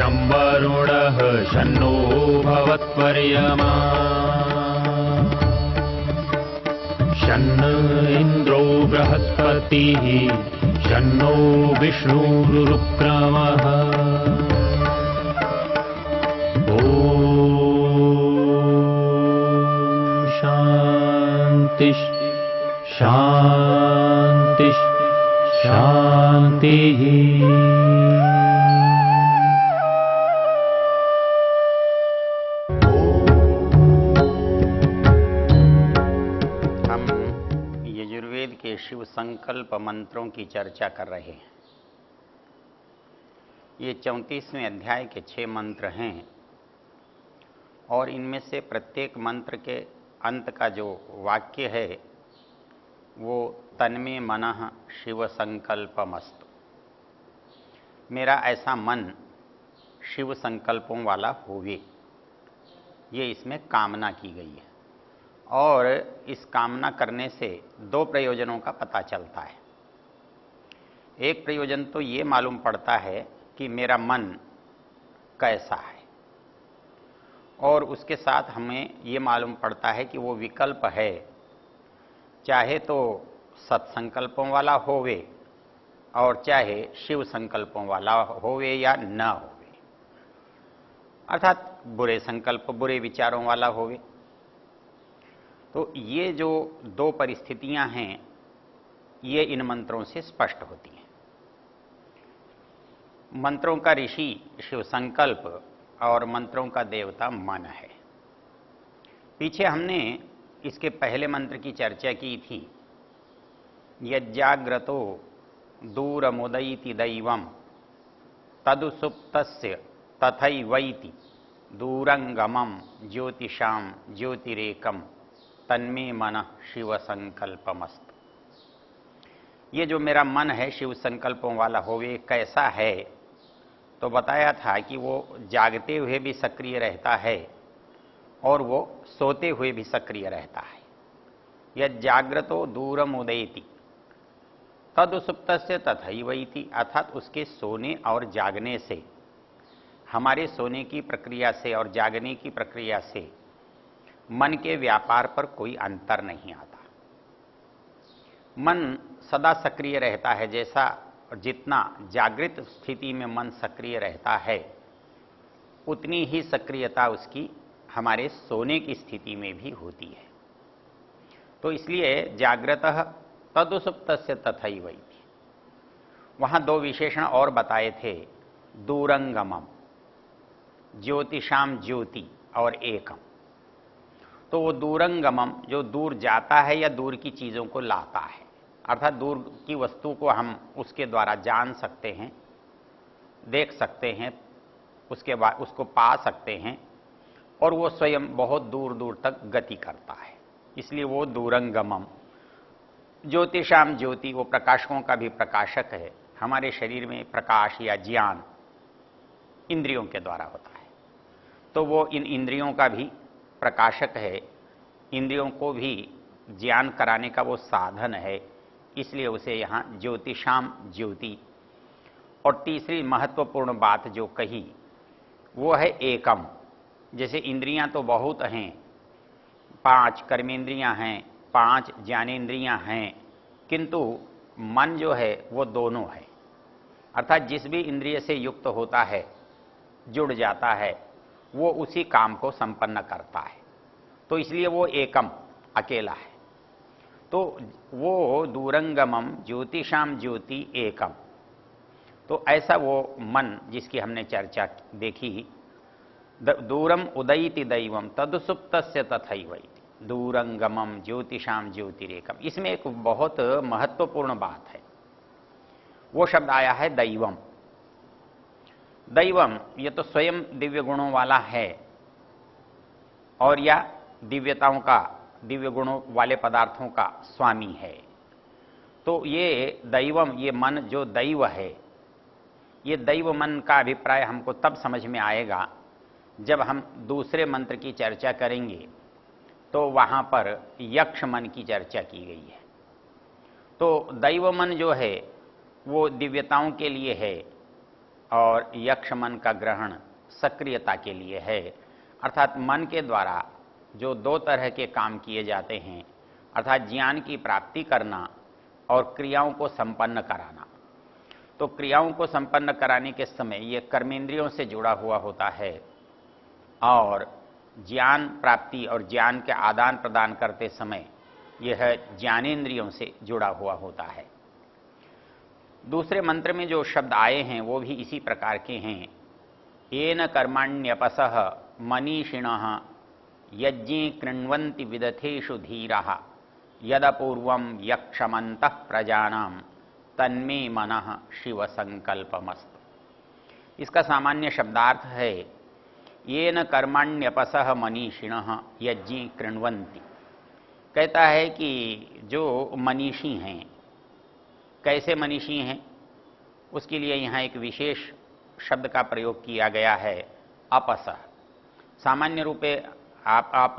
शं वरुणः शन्नो भवत्वर्यमा शन्न इन्द्रो बृहस्पतिः शन्नो विष्णुरुक्रमः ॐ शान्ति शान्ति शान्तिः। यजुर्वेद के शिव संकल्प मंत्रों की चर्चा कर रहे हैं। ये 34वें अध्याय के 6 मंत्र हैं और इनमें से प्रत्येक मंत्र के अंत का जो वाक्य है वो तन्मे मनः शिव संकल्पमस्तु, मेरा ऐसा मन शिव संकल्पों वाला होवे, ये इसमें कामना की गई है। और इस कामना करने से 2 प्रयोजनों का पता चलता है। एक प्रयोजन तो ये मालूम पड़ता है कि मेरा मन कैसा है, और उसके साथ हमें ये मालूम पड़ता है कि वो विकल्प है, चाहे तो सत्संकल्पों वाला होवे और चाहे शिव संकल्पों वाला होवे या न होवे, अर्थात बुरे संकल्प बुरे विचारों वाला होवे। तो ये जो 2 परिस्थितियां हैं ये इन मंत्रों से स्पष्ट होती हैं। मंत्रों का ऋषि शिव संकल्प और मंत्रों का देवता मन है। पीछे हमने इसके पहले मंत्र की चर्चा की थी, यज्जाग्रतो दूरमुदयति दैवं तदुसुप्तस्य तथैवैति दूरंगमं ज्योतिषां ज्योतिरेकम तन्मे मनः शिव संकल्पमस्तु। ये जो मेरा मन है शिव संकल्पों वाला होवे कैसा है, तो बताया था कि वो जागते हुए भी सक्रिय रहता है और वो सोते हुए भी सक्रिय रहता है। यह जाग्रतो दूरम उदयति तदुसुप्तस्य तथैवैति, अर्थात उसके सोने और जागने से, हमारे सोने की प्रक्रिया से और जागने की प्रक्रिया से मन के व्यापार पर कोई अंतर नहीं आता। मन सदा सक्रिय रहता है, जैसा जितना जागृत स्थिति में मन सक्रिय रहता है उतनी ही सक्रियता उसकी हमारे सोने की स्थिति में भी होती है। तो इसलिए जागृतः तदुसुप्तस्य तथैवैति। वहाँ 2 विशेषण और बताए थे, दूरंगमम, ज्योतिषाम ज्योति और एकम। तो वो दूरंगमम जो दूर जाता है या दूर की चीज़ों को लाता है, अर्थात दूर की वस्तु को हम उसके द्वारा जान सकते हैं, देख सकते हैं, उसके बाद उसको पा सकते हैं, और वो स्वयं बहुत दूर दूर तक गति करता है, इसलिए वो दूरंगमम। ज्योतिषाम ज्योति, वो प्रकाशकों का भी प्रकाशक है। हमारे शरीर में प्रकाश या ज्ञान इंद्रियों के द्वारा होता है, तो वो इन इंद्रियों का भी प्रकाशक है, इंद्रियों को भी ज्ञान कराने का वो साधन है, इसलिए उसे यहाँ ज्योतिषाम ज्योति। और तीसरी महत्वपूर्ण बात जो कही वो है एकम। जैसे इंद्रियां तो बहुत हैं, 5 कर्मेंद्रियां हैं, 5 ज्ञानेंद्रियां हैं, किंतु मन जो है वो दोनों है, अर्थात जिस भी इंद्रिय से युक्त होता है, जुड़ जाता है, वो उसी काम को संपन्न करता है। तो इसलिए वो एकम, अकेला है। तो वो दूरंगमम ज्योतिषाम ज्योति एकम। तो ऐसा वो मन जिसकी हमने चर्चा देखी, दूरम उदयति दैवम तदुसुप्तस्य तथैवैति दूरंगमम ज्योतिषाम ज्योतिरेकम। इसमें एक बहुत महत्वपूर्ण बात है, वो शब्द आया है दैवम। दैवम ये तो स्वयं दिव्य गुणों वाला है, और या दिव्यताओं का, दिव्य गुणों वाले पदार्थों का स्वामी है। तो ये दैवम, ये मन जो दैव है, ये दैव मन का अभिप्राय हमको तब समझ में आएगा जब हम दूसरे मंत्र की चर्चा करेंगे, तो वहाँ पर यक्ष मन की चर्चा की गई है। तो दैव मन जो है वो दिव्यताओं के लिए है, और यक्ष मन का ग्रहण सक्रियता के लिए है। अर्थात मन के द्वारा जो दो तरह के काम किए जाते हैं, अर्थात ज्ञान की प्राप्ति करना और क्रियाओं को संपन्न कराना। तो क्रियाओं को संपन्न कराने के समय ये कर्मेंद्रियों से जुड़ा हुआ होता है और ज्ञान प्राप्ति और ज्ञान के आदान प्रदान करते समय यह ज्ञानेंद्रियों से जुड़ा हुआ होता है। दूसरे मंत्र में जो शब्द आए हैं वो भी इसी प्रकार के हैं। येन कर्मण्यपसः मनीषिणः यज्ञे कृण्वन्ति विदथेषु धीराः यदपूर्वं यक्षमन्तः प्रजानां तन्मे मनः शिव संकल्पमस्तु। इसका सामान्य शब्दार्थ है येन कर्मण्यपसः मनीषिणः यज्ञे कृण्वन्ति। कहता है कि जो मनीषी हैं, कैसे मनीषी हैं, उसके लिए यहाँ एक विशेष शब्द का प्रयोग किया गया है, अपसः। सामान्य रूपे आप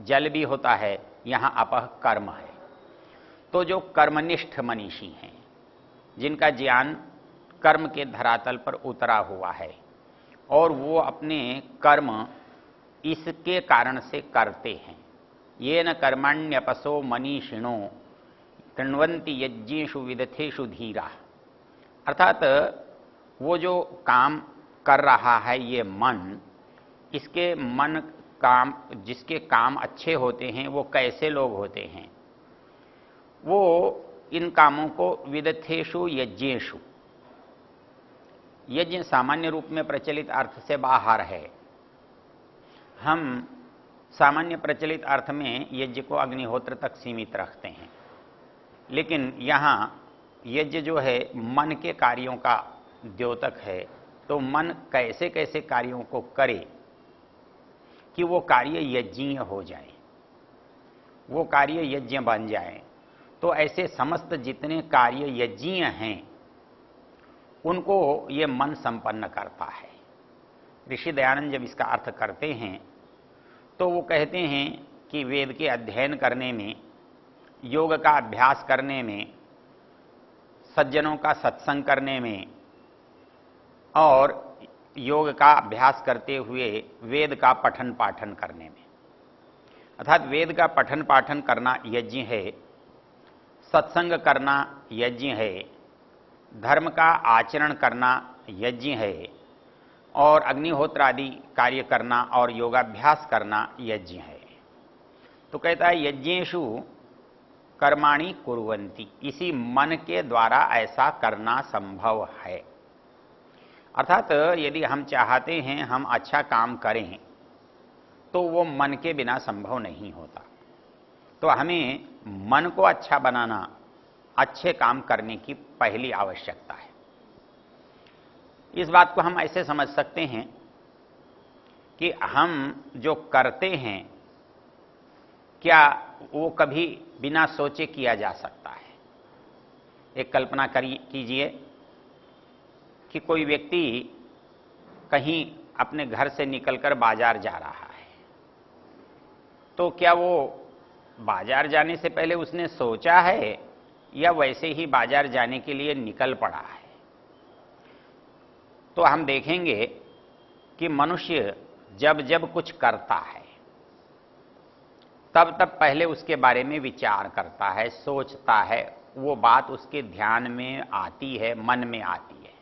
जल भी होता है, यहाँ अपह कर्म है। तो जो कर्मनिष्ठ मनीषी हैं, जिनका ज्ञान कर्म के धरातल पर उतरा हुआ है और वो अपने कर्म इसके कारण से करते हैं। येन कर्मण्यपसो मनीषिणो कृण्वन्ति यज्ञेषु विदथेषु धीरा। अर्थात वो जो काम कर रहा है ये मन, इसके मन काम, जिसके काम अच्छे होते हैं वो कैसे लोग होते हैं, वो इन कामों को विदथेषु यज्ञेषु, यज्ञ सामान्य रूप में प्रचलित अर्थ से बाहर है। हम सामान्य प्रचलित अर्थ में यज्ञ को अग्निहोत्र तक सीमित रखते हैं, लेकिन यहाँ यज्ञ जो है मन के कार्यों का द्योतक है। तो मन कैसे कैसे कार्यों को करे कि वो कार्य यज्ञीय हो जाए, वो कार्य यज्ञ बन जाए। तो ऐसे समस्त जितने कार्य यज्ञीय हैं उनको ये मन संपन्न करता है। ऋषि दयानंद जब इसका अर्थ करते हैं तो वो कहते हैं कि वेद के अध्ययन करने में, योग का अभ्यास करने में, सज्जनों का सत्संग करने में और योग का अभ्यास करते हुए वेद का पठन पाठन करने में, अर्थात वेद का पठन पाठन करना यज्ञ है, सत्संग करना यज्ञ है, धर्म का आचरण करना यज्ञ है और अग्निहोत्र आदि कार्य करना और योगाभ्यास करना यज्ञ है। तो कहता है यज्ञेषु कर्माणि कुर्वन्ति, इसी मन के द्वारा ऐसा करना संभव है। अर्थात यदि हम चाहते हैं हम अच्छा काम करें तो वो मन के बिना संभव नहीं होता। तो हमें मन को अच्छा बनाना, अच्छे काम करने की पहली आवश्यकता है। इस बात को हम ऐसे समझ सकते हैं कि हम जो करते हैं क्या वो कभी बिना सोचे किया जा सकता है। एक कल्पना कीजिए कि कोई व्यक्ति कहीं अपने घर से निकलकर बाजार जा रहा है, तो क्या वो बाजार जाने से पहले उसने सोचा है या वैसे ही बाजार जाने के लिए निकल पड़ा है? तो हम देखेंगे कि मनुष्य जब जब कुछ करता है तब तब पहले उसके बारे में विचार करता है, सोचता है, वो बात उसके ध्यान में आती है, मन में आती है,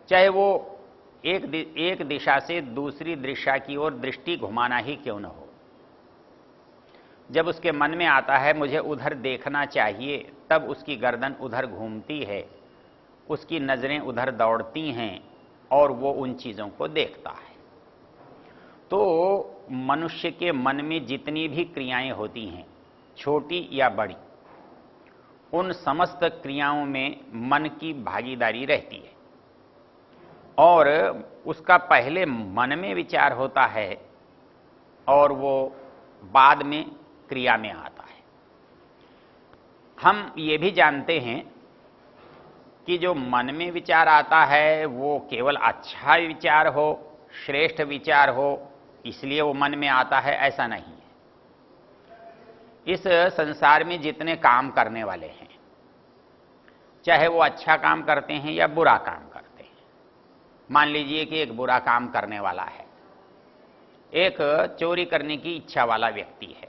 चाहे वो एक दिशा से दूसरी दिशा की ओर दृष्टि घुमाना ही क्यों न हो। जब उसके मन में आता है मुझे उधर देखना चाहिए, तब उसकी गर्दन उधर घूमती है, उसकी नजरें उधर दौड़ती हैं और वो उन चीजों को देखता है। तो मनुष्य के मन में जितनी भी क्रियाएं होती हैं, छोटी या बड़ी, उन समस्त क्रियाओं में मन की भागीदारी रहती है और उसका पहले मन में विचार होता है और वो बाद में क्रिया में आता है। हम ये भी जानते हैं कि जो मन में विचार आता है वो केवल अच्छा विचार हो, श्रेष्ठ विचार हो, इसलिए वो मन में आता है, ऐसा नहीं है। इस संसार में जितने काम करने वाले हैं, चाहे वो अच्छा काम करते हैं या बुरा काम करते हैं, मान लीजिए कि एक बुरा काम करने वाला है, एक चोरी करने की इच्छा वाला व्यक्ति है,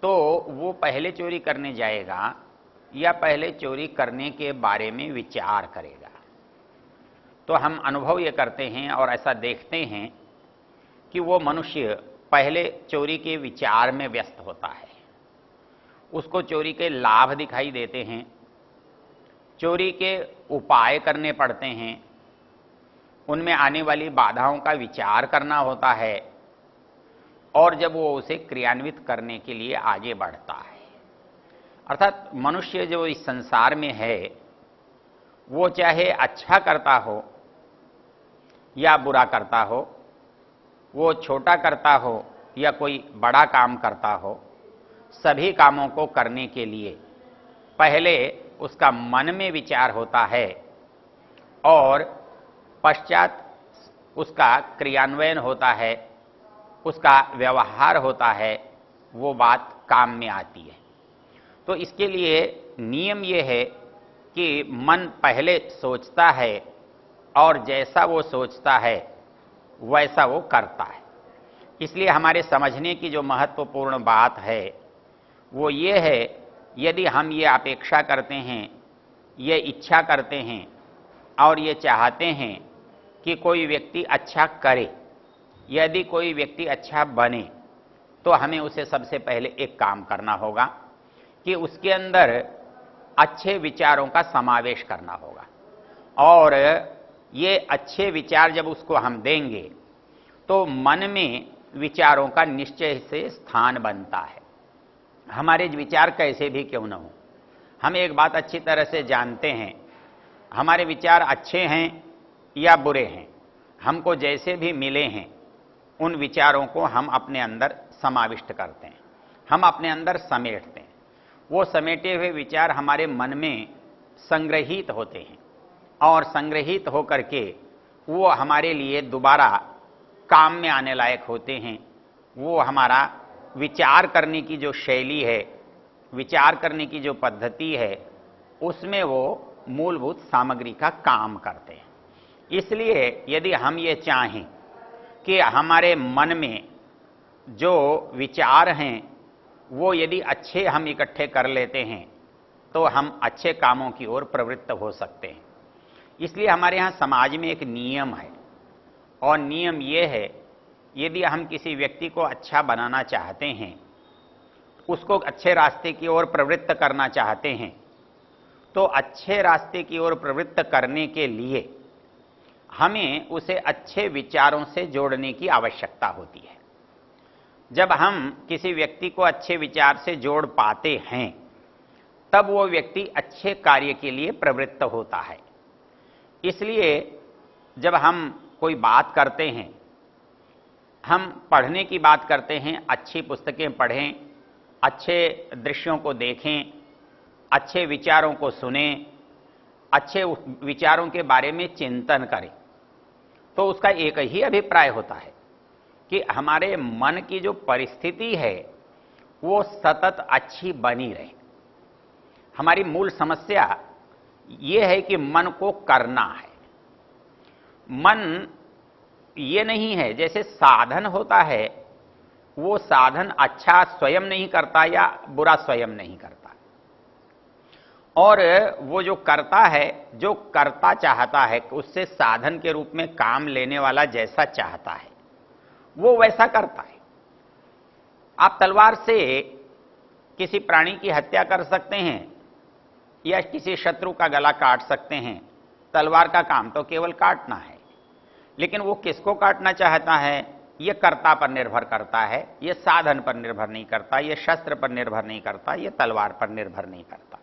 तो वो पहले चोरी करने जाएगा या पहले चोरी करने के बारे में विचार करेगा? तो हम अनुभव ये करते हैं और ऐसा देखते हैं कि वो मनुष्य पहले चोरी के विचार में व्यस्त होता है, उसको चोरी के लाभ दिखाई देते हैं, चोरी के उपाय करने पड़ते हैं, उनमें आने वाली बाधाओं का विचार करना होता है, और जब वो उसे क्रियान्वित करने के लिए आगे बढ़ता है। अर्थात मनुष्य जो इस संसार में है, वो चाहे अच्छा करता हो या बुरा करता हो, वो छोटा करता हो या कोई बड़ा काम करता हो, सभी कामों को करने के लिए पहले उसका मन में विचार होता है और पश्चात उसका क्रियान्वयन होता है, उसका व्यवहार होता है, वो बात काम में आती है। तो इसके लिए नियम ये है कि मन पहले सोचता है और जैसा वो सोचता है वैसा वो करता है। इसलिए हमारे समझने की जो महत्वपूर्ण बात है वो ये है, यदि हम ये अपेक्षा करते हैं, ये इच्छा करते हैं और ये चाहते हैं कि कोई व्यक्ति अच्छा करे, यदि कोई व्यक्ति अच्छा बने, तो हमें उसे सबसे पहले एक काम करना होगा कि उसके अंदर अच्छे विचारों का समावेश करना होगा। और ये अच्छे विचार जब उसको हम देंगे तो मन में विचारों का निश्चय से स्थान बनता है। हमारे विचार कैसे भी क्यों न हो, हम एक बात अच्छी तरह से जानते हैं, हमारे विचार अच्छे हैं या बुरे हैं, हमको जैसे भी मिले हैं उन विचारों को हम अपने अंदर समाविष्ट करते हैं, हम अपने अंदर समेटते हैं। वो समेटे हुए विचार हमारे मन में संग्रहित होते हैं और संग्रहित होकर के वो हमारे लिए दोबारा काम में आने लायक होते हैं। वो हमारा विचार करने की जो शैली है, विचार करने की जो पद्धति है, उसमें वो मूलभूत सामग्री का काम करते हैं। इसलिए यदि हम ये चाहें कि हमारे मन में जो विचार हैं वो यदि अच्छे हम इकट्ठे कर लेते हैं तो हम अच्छे कामों की ओर प्रवृत्त हो सकते हैं। इसलिए हमारे यहाँ समाज में एक नियम है, और नियम ये है, यदि हम किसी व्यक्ति को अच्छा बनाना चाहते हैं, उसको अच्छे रास्ते की ओर प्रवृत्त करना चाहते हैं, तो अच्छे रास्ते की ओर प्रवृत्त करने के लिए हमें उसे अच्छे विचारों से जोड़ने की आवश्यकता होती है। जब हम किसी व्यक्ति को अच्छे विचार से जोड़ पाते हैं तब वो व्यक्ति अच्छे कार्य के लिए प्रवृत्त होता है। इसलिए जब हम कोई बात करते हैं, हम पढ़ने की बात करते हैं, अच्छी पुस्तकें पढ़ें, अच्छे दृश्यों को देखें, अच्छे विचारों को सुनें, अच्छे विचारों के बारे में चिंतन करें, तो उसका एक ही अभिप्राय होता है कि हमारे मन की जो परिस्थिति है वो सतत अच्छी बनी रहे। हमारी मूल समस्या ये है कि मन को करना है। मन ये नहीं है, जैसे साधन होता है, वो साधन अच्छा स्वयं नहीं करता या बुरा स्वयं नहीं करता, और वो जो करता है, जो करता चाहता है, उससे साधन के रूप में काम लेने वाला जैसा चाहता है वो वैसा करता है। आप तलवार से किसी प्राणी की हत्या कर सकते हैं या किसी शत्रु का गला काट सकते हैं, तलवार का काम तो केवल काटना है, लेकिन वो किसको काटना चाहता है ये कर्ता पर निर्भर करता है, ये साधन पर निर्भर नहीं करता, ये शस्त्र पर निर्भर नहीं करता, ये तलवार पर निर्भर नहीं करता।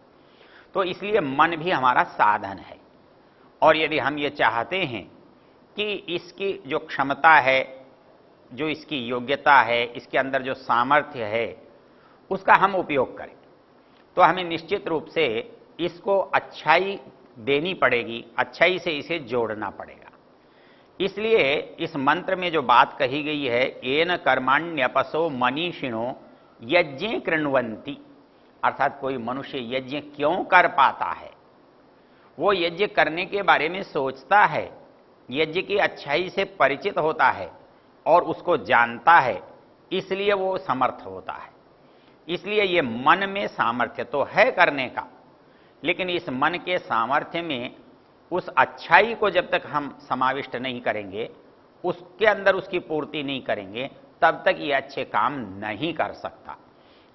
तो इसलिए मन भी हमारा साधन है, और यदि हम ये चाहते हैं कि इसकी जो क्षमता है, जो इसकी योग्यता है, इसके अंदर जो सामर्थ्य है, उसका हम उपयोग करें, तो हमें निश्चित रूप से इसको अच्छाई देनी पड़ेगी, अच्छाई से इसे जोड़ना पड़ेगा। इसलिए इस मंत्र में जो बात कही गई है, येन कर्माण्यपसो मनीषिणो यज्ञे कृण्वन्ति, अर्थात कोई मनुष्य यज्ञ क्यों कर पाता है, वो यज्ञ करने के बारे में सोचता है यज्ञ की अच्छाई से परिचित होता है और उसको जानता है, इसलिए वो समर्थ होता है। इसलिए ये मन में सामर्थ्य तो है करने का, लेकिन इस मन के सामर्थ्य में उस अच्छाई को जब तक हम समाविष्ट नहीं करेंगे, उसके अंदर उसकी पूर्ति नहीं करेंगे, तब तक ये अच्छे काम नहीं कर सकता।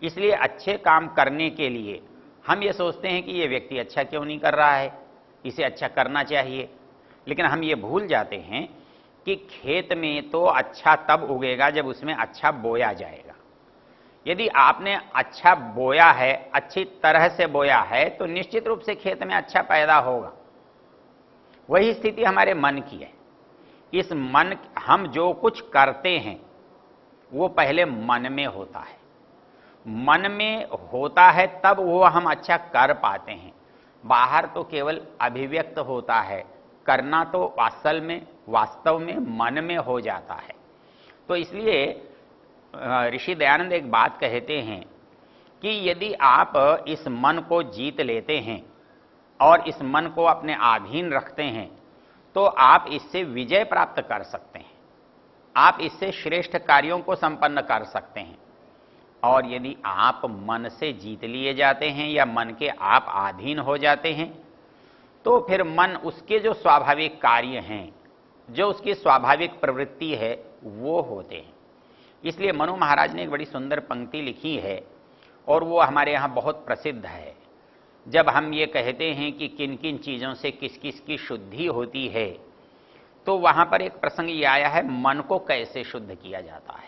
इसलिए अच्छे काम करने के लिए हम ये सोचते हैं कि ये व्यक्ति अच्छा क्यों नहीं कर रहा है, इसे अच्छा करना चाहिए। लेकिन हम ये भूल जाते हैं कि खेत में तो अच्छा तब उगेगा जब उसमें अच्छा बोया जाएगा। यदि आपने अच्छा बोया है, अच्छी तरह से बोया है, तो निश्चित रूप से खेत में अच्छा पैदा होगा। वही स्थिति हमारे मन की है। इस मन, हम जो कुछ करते हैं वो पहले मन में होता है। मन में होता है तब वो हम अच्छा कर पाते हैं। बाहर तो केवल अभिव्यक्त होता है, करना तो असल में वास्तव में मन में हो जाता है। तो इसलिए ऋषि दयानंद एक बात कहते हैं कि यदि आप इस मन को जीत लेते हैं और इस मन को अपने अधीन रखते हैं, तो आप इससे विजय प्राप्त कर सकते हैं, आप इससे श्रेष्ठ कार्यों को संपन्न कर सकते हैं। और यदि आप मन से जीत लिए जाते हैं या मन के आप अधीन हो जाते हैं, तो फिर मन उसके जो स्वाभाविक कार्य हैं, जो उसकी स्वाभाविक प्रवृत्ति है, वो होते हैं। इसलिए मनु महाराज ने एक बड़ी सुंदर पंक्ति लिखी है और वो हमारे यहाँ बहुत प्रसिद्ध है। जब हम ये कहते हैं कि किन किन चीज़ों से किस किस की शुद्धि होती है, तो वहाँ पर एक प्रसंग ये आया है, मन को कैसे शुद्ध किया जाता है।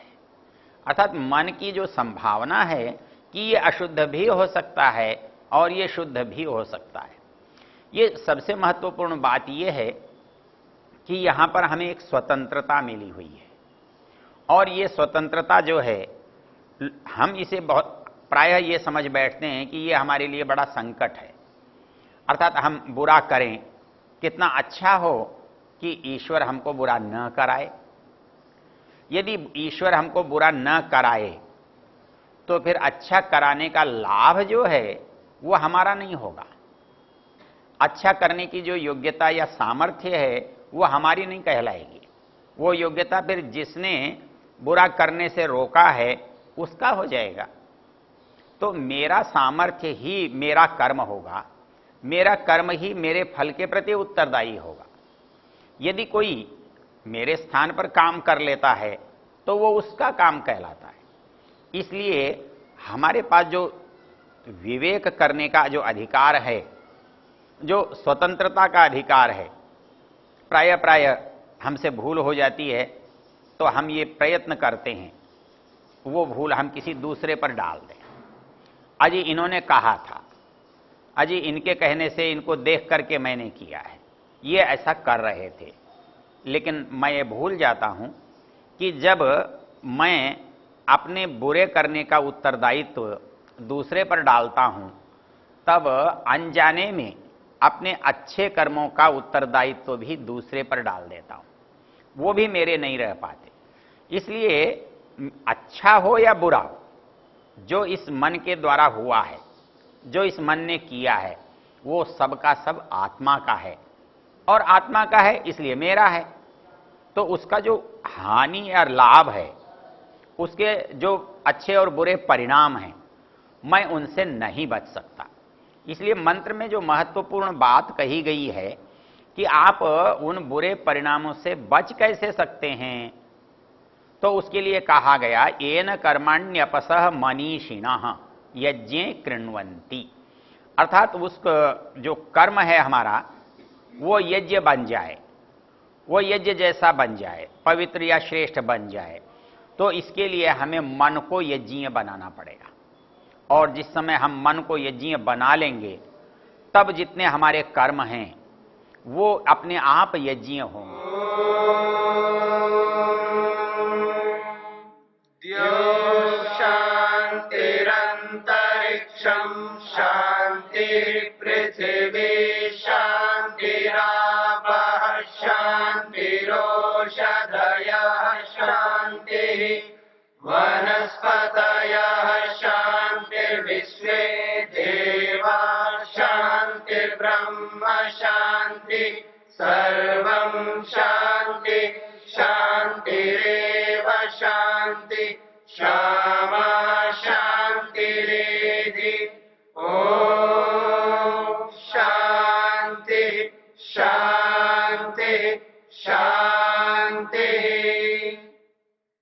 अर्थात मन की जो संभावना है कि ये अशुद्ध भी हो सकता है और ये शुद्ध भी हो सकता है। ये सबसे महत्वपूर्ण बात ये है कि यहाँ पर हमें एक स्वतंत्रता मिली हुई है, और ये स्वतंत्रता जो है, हम इसे बहुत प्रायः ये समझ बैठते हैं कि ये हमारे लिए बड़ा संकट है। अर्थात हम बुरा करें, कितना अच्छा हो कि ईश्वर हमको बुरा न कराए। यदि ईश्वर हमको बुरा न कराए तो फिर अच्छा कराने का लाभ जो है वो हमारा नहीं होगा। अच्छा करने की जो योग्यता या सामर्थ्य है वो हमारी नहीं कहलाएगी। वो योग्यता फिर जिसने बुरा करने से रोका है उसका हो जाएगा। तो मेरा सामर्थ्य ही मेरा कर्म होगा, मेरा कर्म ही मेरे फल के प्रति उत्तरदायी होगा। यदि कोई मेरे स्थान पर काम कर लेता है तो वो उसका काम कहलाता है। इसलिए हमारे पास जो विवेक करने का जो अधिकार है, जो स्वतंत्रता का अधिकार है, प्रायः हमसे भूल हो जाती है तो हम ये प्रयत्न करते हैं वो भूल हम किसी दूसरे पर डाल दें। अजी इन्होंने कहा था, अजी इनके कहने से, इनको देख करके मैंने किया है, ये ऐसा कर रहे थे। लेकिन मैं ये भूल जाता हूं कि जब मैं अपने बुरे करने का उत्तरदायित्व दूसरे पर डालता हूं, तब अनजाने में अपने अच्छे कर्मों का उत्तरदायित्व भी दूसरे पर डाल देता हूं, वो भी मेरे नहीं रह पाते। इसलिए अच्छा हो या बुरा हो, जो इस मन के द्वारा हुआ है, जो इस मन ने किया है, वो सबका सब आत्मा का है, और आत्मा का है इसलिए मेरा है। तो उसका जो हानि या लाभ है, उसके जो अच्छे और बुरे परिणाम हैं, मैं उनसे नहीं बच सकता। इसलिए मंत्र में जो महत्वपूर्ण बात कही गई है कि आप उन बुरे परिणामों से बच कैसे सकते हैं, तो उसके लिए कहा गया, येन कर्मण्यपसह मनीषिणः यज्ञे कृण्वन्ति। अर्थात उस जो कर्म है हमारा वो यज्ञ बन जाए, वो यज्ञ जैसा बन जाए, पवित्र या श्रेष्ठ बन जाए। तो इसके लिए हमें मन को यज्ञीय बनाना पड़ेगा, और जिस समय हम मन को यज्ञीय बना लेंगे, तब जितने हमारे कर्म हैं वो अपने आप यज्ञीय होंगे। शांतिरंतरिक्षं शांति पृथिवी शांतिरापः शांतिरोषधयः शांतिः वनस्पतयः शांतिर्विश्वे देवा शांतिर्ब्रह्म शांति सर्वं शांति। शान्तिरेव शान्ति क्षमा शान्तिरेधि ॐ शान्ति शान्ति शान्ति